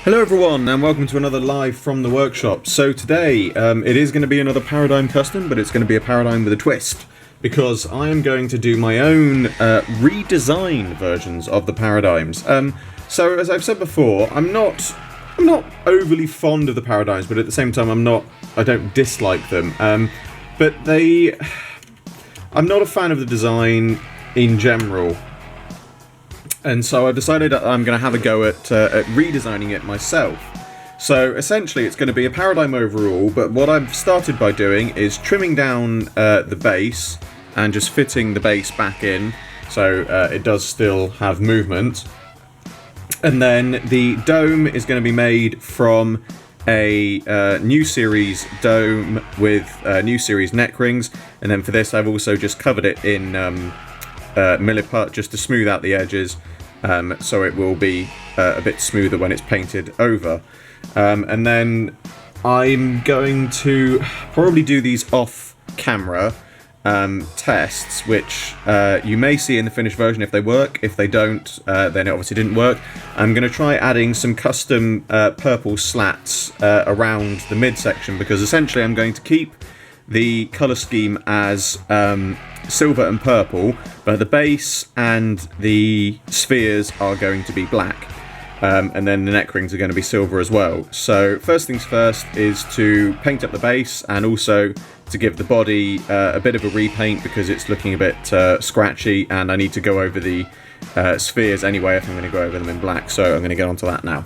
Hello everyone and welcome to another live from the workshop. So today it is going to be another Paradigm custom, but it's going to be a Paradigm with a twist, because I am going to do my own redesigned versions of the Paradigms. So as I've said before, I'm not overly fond of the Paradigms, but at the same time I don't dislike them. But I'm not a fan of the design in general. And so I've decided that I'm going to have a go at redesigning it myself. So essentially it's going to be a Paradigm overall, but what I've started by doing is trimming down the base and just fitting the base back in, so it does still have movement. And then the dome is going to be made from a new series dome with new series neck rings, and then for this I've also just covered it in Milliput just to smooth out the edges, so it will be a bit smoother when it's painted over. And then I'm going to probably do these off camera tests, which you may see in the finished version if they work. If they don't, then it obviously didn't work. I'm going to try adding some custom purple slats around the midsection, because essentially I'm going to keep the colour scheme as silver and purple, but the base and the spheres are going to be black, and then the neck rings are going to be silver as well. So first things first is to paint up the base, and also to give the body a bit of a repaint, because it's looking a bit scratchy, and I need to go over the spheres anyway if I'm going to go over them in black, so I'm going to get onto that now.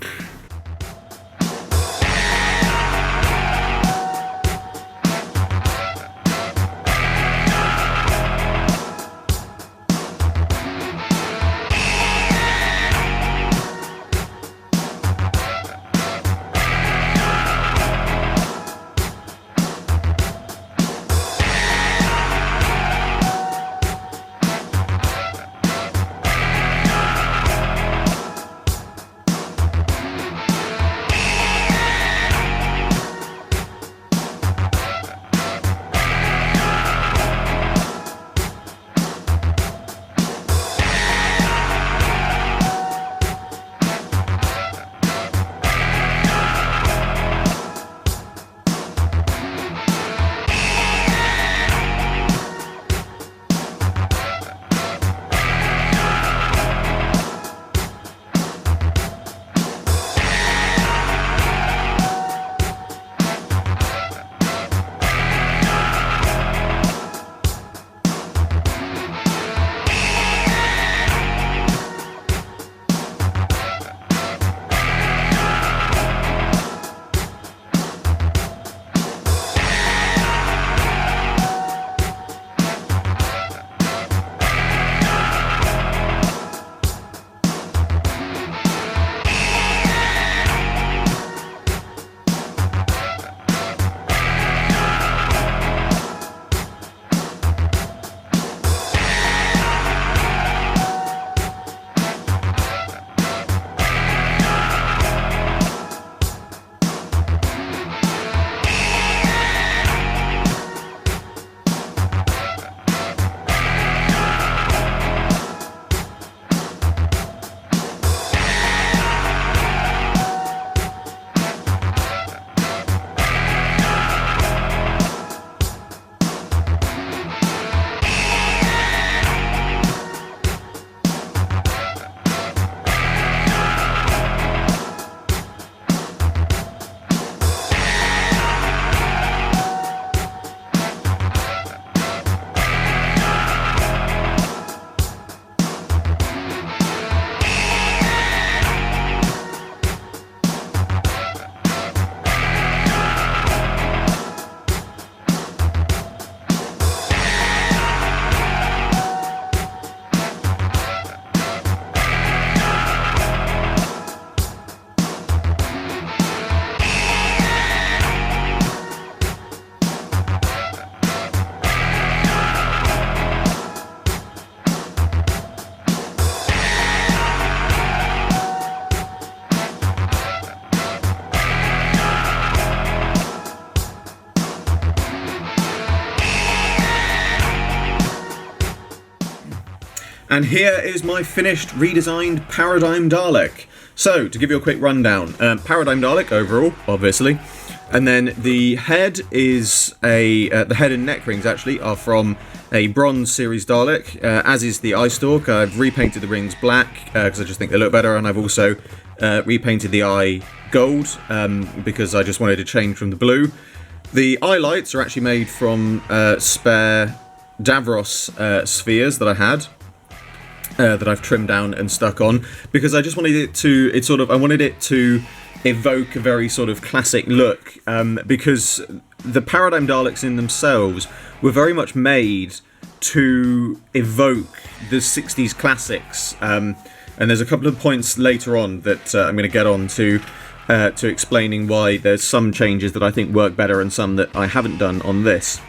And here is my finished redesigned Paradigm Dalek. So, to give you a quick rundown, Paradigm Dalek overall, obviously, and then the head is the head and neck rings actually are from a bronze series Dalek, as is the eye stalk. I've repainted the rings black because I just think they look better, and I've also repainted the eye gold because I just wanted to change from the blue. The eye lights are actually made from spare Davros spheres that I had. That I've trimmed down and stuck on because I just wanted it to. I wanted it to evoke a very sort of classic look because the Paradigm Daleks in themselves were very much made to evoke the 60s classics. And there's a couple of points later on that I'm going to get on to explaining why there's some changes that I think work better and some that I haven't done on this.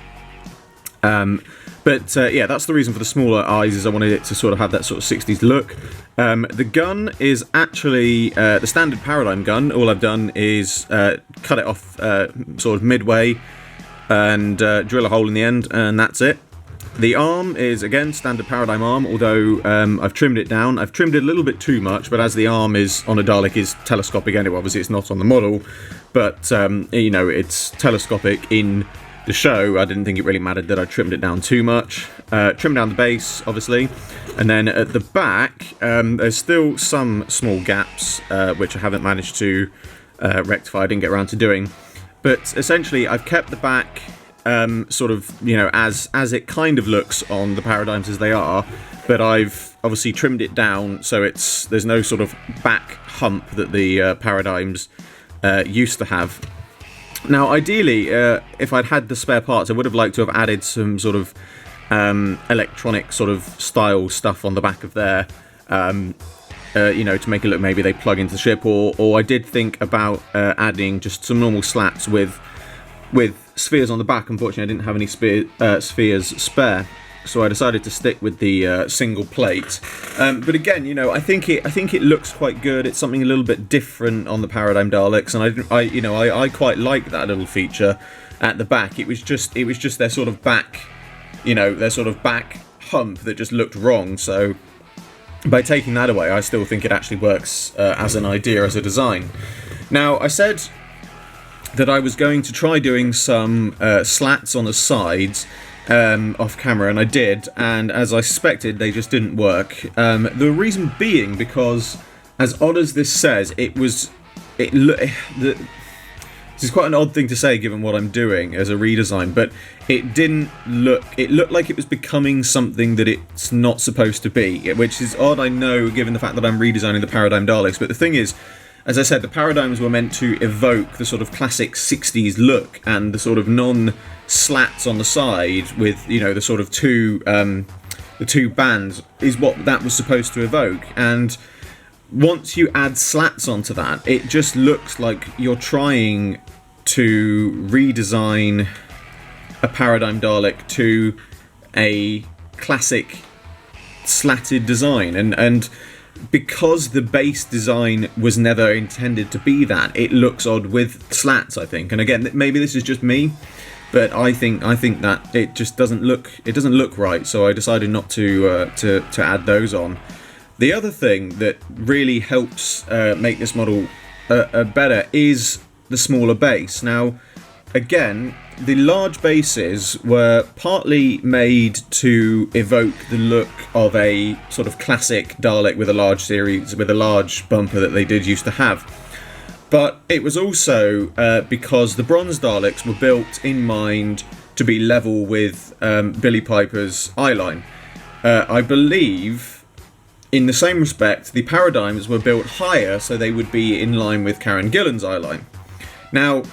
But yeah, that's the reason for the smaller eyes, is I wanted it to sort of have that sort of 60s look. The gun is actually the standard Paradigm gun. All I've done is cut it off sort of midway and drill a hole in the end, and that's it. The arm is, again, standard Paradigm arm, although I've trimmed it down. I've trimmed it a little bit too much, but as the arm is on a Dalek is telescopic anyway, obviously it's not on the model, but, you know, it's telescopic in the show. I didn't think it really mattered that I trimmed it down too much. Trimmed down the base, obviously, and then at the back there's still some small gaps which I haven't managed to rectify. I didn't get around to doing, but essentially I've kept the back sort of, you know, as it kind of looks on the Paradigms as they are, but I've obviously trimmed it down so there's no sort of back hump that the Paradigms used to have. Now, ideally, if I'd had the spare parts, I would have liked to have added some sort of electronic sort of style stuff on the back of there, you know, to make it look maybe they plug into the ship, or I did think about adding just some normal slats with spheres on the back. Unfortunately, I didn't have any spheres spare, so I decided to stick with the single plate. But again, you know, I think it looks quite good. It's something a little bit different on the Paradigm Daleks, and I quite like that little feature at the back. It was just their sort of back, you know, their sort of back hump that just looked wrong. So by taking that away, I still think it actually works as an idea, as a design. Now, I said that I was going to try doing some slats on the sides off camera, and I did, and as I suspected, they just didn't work. The reason being because, as odd as this says, this is quite an odd thing to say given what I'm doing as a redesign, but it looked like it was becoming something that it's not supposed to be, which is odd, I know, given the fact that I'm redesigning the Paradigm Daleks, but the thing is, as I said, the Paradigms were meant to evoke the sort of classic 60s look, and the sort of non-slats on the side with, you know, the sort of the two bands is what that was supposed to evoke. And once you add slats onto that, it just looks like you're trying to redesign a Paradigm Dalek to a classic slatted design, and because the base design was never intended to be that, it looks odd with slats, I think. And again, maybe this is just me, but I think that it just doesn't look right. So I decided not to add those on. The other thing that really helps make this model better is the smaller base. Now, again, the large bases were partly made to evoke the look of a sort of classic Dalek with a large series, with a large bumper that they did used to have. But it was also because the bronze Daleks were built in mind to be level with Billie Piper's eyeline. I believe, in the same respect, the Paradigms were built higher so they would be in line with Karen Gillan's eyeline. Now,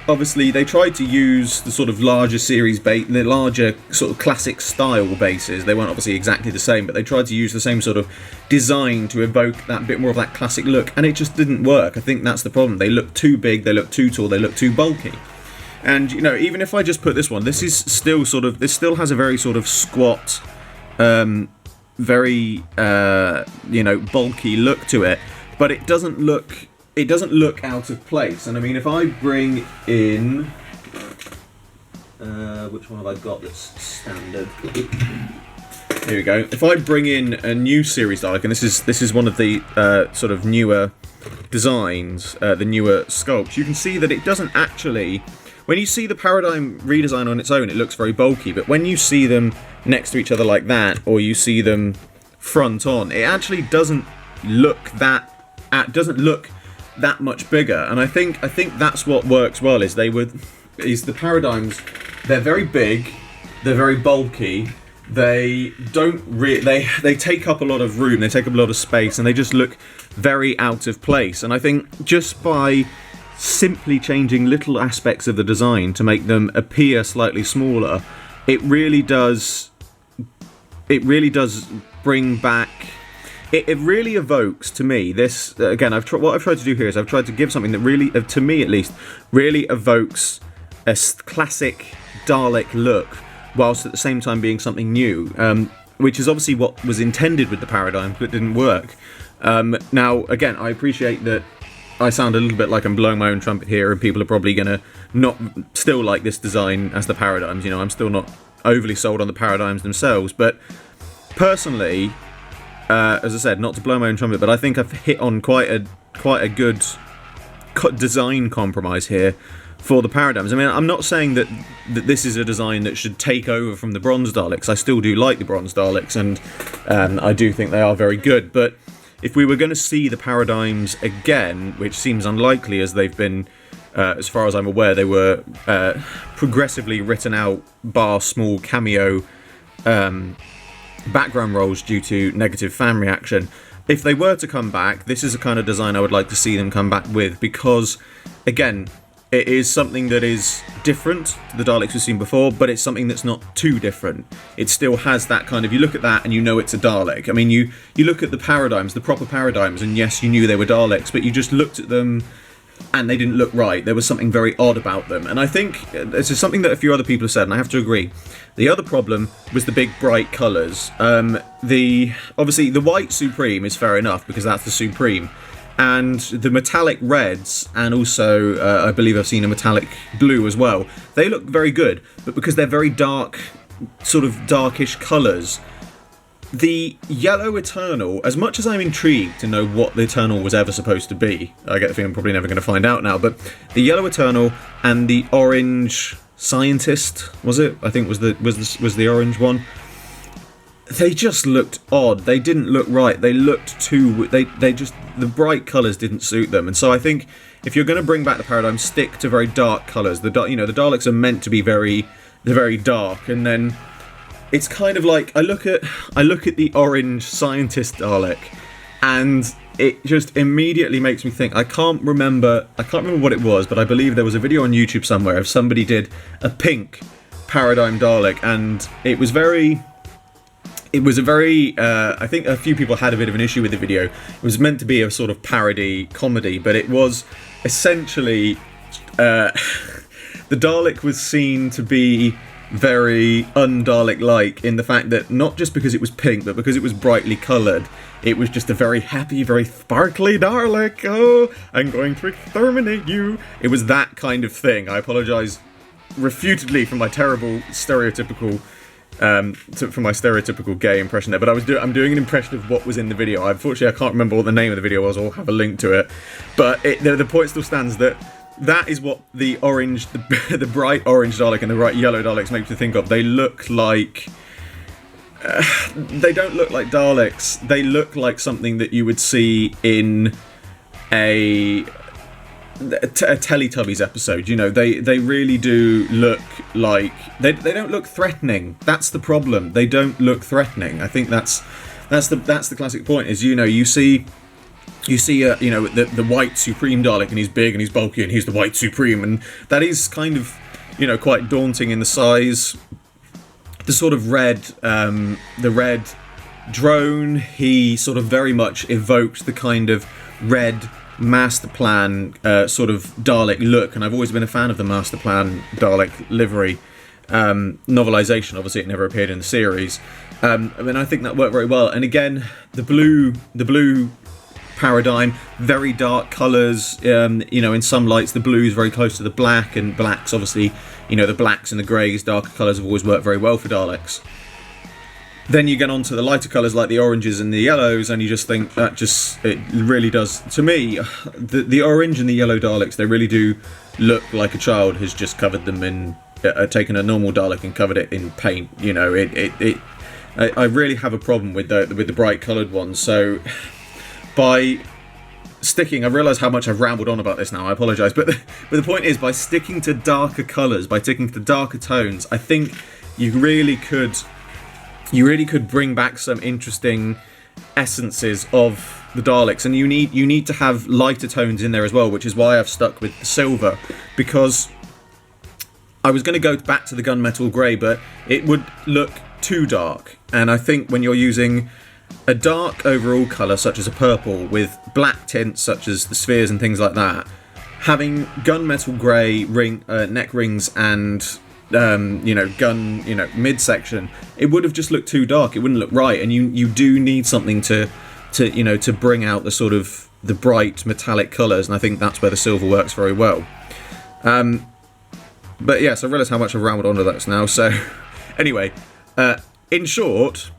obviously, they tried to use the sort of larger series the larger sort of classic style bases. They weren't obviously exactly the same, but they tried to use the same sort of design to evoke that bit more of that classic look, and it just didn't work. I think that's the problem. They look too big, they look too tall, they look too bulky. And, you know, even if I just put this one, this still has a very sort of squat, very, you know, bulky look to it, but it doesn't look out of place. And I mean, if I bring in which one have I got that's standard? Here we go. If I bring in a new series Dalek, and this is one of the sort of newer designs, the newer sculpts, you can see that it doesn't actually... When you see the Paradigm redesign on its own, it looks very bulky, but when you see them next to each other like that, or you see them front on, it actually doesn't look that much bigger. And I think that's what works well. Is the Paradigms? They're very big, they're very bulky. They they take up a lot of room, they take up a lot of space, and they just look very out of place. And I think just by simply changing little aspects of the design to make them appear slightly smaller, it really does bring back... It really evokes, to me, this... Again, what I've tried to do here is I've tried to give something that really, to me at least, really evokes a classic Dalek look, whilst at the same time being something new, which is obviously what was intended with the Paradigm, but it didn't work. Now, again, I appreciate that I sound a little bit like I'm blowing my own trumpet here, and people are probably going to not still like this design as the Paradigms. You know, I'm still not overly sold on the Paradigms themselves, but personally, as I said, not to blow my own trumpet, but I think I've hit on quite a good design compromise here for the Paradigms. I mean, I'm not saying that this is a design that should take over from the Bronze Daleks. I still do like the Bronze Daleks, and I do think they are very good, but if we were going to see the Paradigms again, which seems unlikely as they've been, as far as I'm aware, they were progressively written out bar small cameo background roles due to negative fan reaction. If they were to come back, this is a kind of design I would like to see them come back with, because, again, it is something that is different to the Daleks we've seen before, but it's something that's not too different. It still has that kind of... You look at that and you know it's a Dalek. I mean, you look at the Paradigms, the proper Paradigms, and yes, you knew they were Daleks, but you just looked at them and they didn't look right. There was something very odd about them. And I think this is something that a few other people have said, and I have to agree. The other problem was the big, bright colours. Obviously, the white Supreme is fair enough, because that's the Supreme. And the metallic reds, and also I believe I've seen a metallic blue as well, they look very good, but because they're very dark, sort of darkish colours, the yellow Eternal, as much as I'm intrigued to know what the Eternal was ever supposed to be, I get the feeling I'm probably never going to find out now, but the yellow Eternal and the orange Scientist, was it? I think was the orange one. They just looked odd. They didn't look right. They looked too... The bright colours didn't suit them. And so I think if you're going to bring back the Paradigm, stick to very dark colours. The Daleks are meant to be very dark. And then it's kind of like... I look at the orange Scientist Dalek, and it just immediately makes me think... I can't remember what it was, but I believe there was a video on YouTube somewhere of somebody did a pink Paradigm Dalek, and it was a very... I think a few people had a bit of an issue with the video. It was meant to be a sort of parody comedy, but it was essentially... the Dalek was seen to be very un-Dalek-like in the fact that not just because it was pink, but because it was brightly coloured, it was just a very happy, very sparkly Dalek. Oh, I'm going to exterminate you. It was that kind of thing. I apologise refutedly for my terrible stereotypical... for my stereotypical gay impression there, but I'm doing an impression of what was in the video. Unfortunately, I can't remember what the name of the video was, or have a link to it, but the point still stands that is what the orange, the bright orange Dalek and the bright yellow Daleks make me think of. They look like... they don't look like Daleks. They look like something that you would see in a Teletubbies episode. You know, they really do look like... They don't look threatening. That's the problem. They don't look threatening. I think that's the classic point, is, you know, you see the white Supreme Dalek, and he's big and he's bulky and he's the white Supreme, and that is kind of, you know, quite daunting in the size. The sort of the red drone, he sort of very much evoked the kind of red Master Plan sort of Dalek look, and I've always been a fan of the Master Plan Dalek livery novelisation. Obviously it never appeared in the series. I mean, I think that worked very well. And again, the blue Paradigm, very dark colours. You know, in some lights the blue is very close to the black, and blacks, obviously, you know, the blacks and the greys, darker colours have always worked very well for Daleks. then you get on to the lighter colours like the oranges and the yellows, and you just think it really does, to me, the orange and the yellow Daleks, they really do look like a child has just covered them in, taken a normal Dalek and covered it in paint. You know, I really have a problem with the bright coloured ones. So by sticking, I realise how much I've rambled on about this now, I apologise, but the point is, by sticking to darker colours, by sticking to darker tones, I think you really could bring back some interesting essences of the Daleks, and you need to have lighter tones in there as well, which is why I've stuck with the silver, because I was going to go back to the gunmetal grey, but it would look too dark, and I think when you're using a dark overall colour such as a purple with black tints such as the spheres and things like that, having gunmetal grey neck rings and midsection, it would have just looked too dark. It wouldn't look right, and you do need something to bring out the sort of the bright metallic colours, and I think that's where the silver works very well. But yes, I realise how much I've rambled onto that now. So anyway, in short,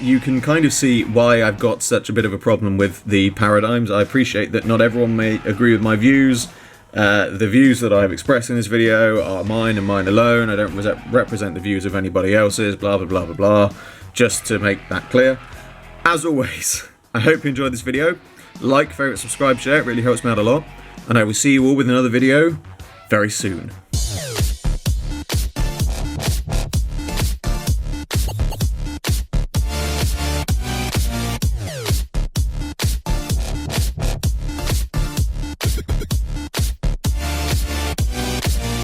you can kind of see why I've got such a bit of a problem with the paradigms. I appreciate that not everyone may agree with my views. The views that I've expressed in this video are mine and mine alone. I don't represent the views of anybody else's, blah blah blah blah blah, just to make that clear. As always, I hope you enjoyed this video. Like, favourite, subscribe, share, it really helps me out a lot. And I will see you all with another video very soon.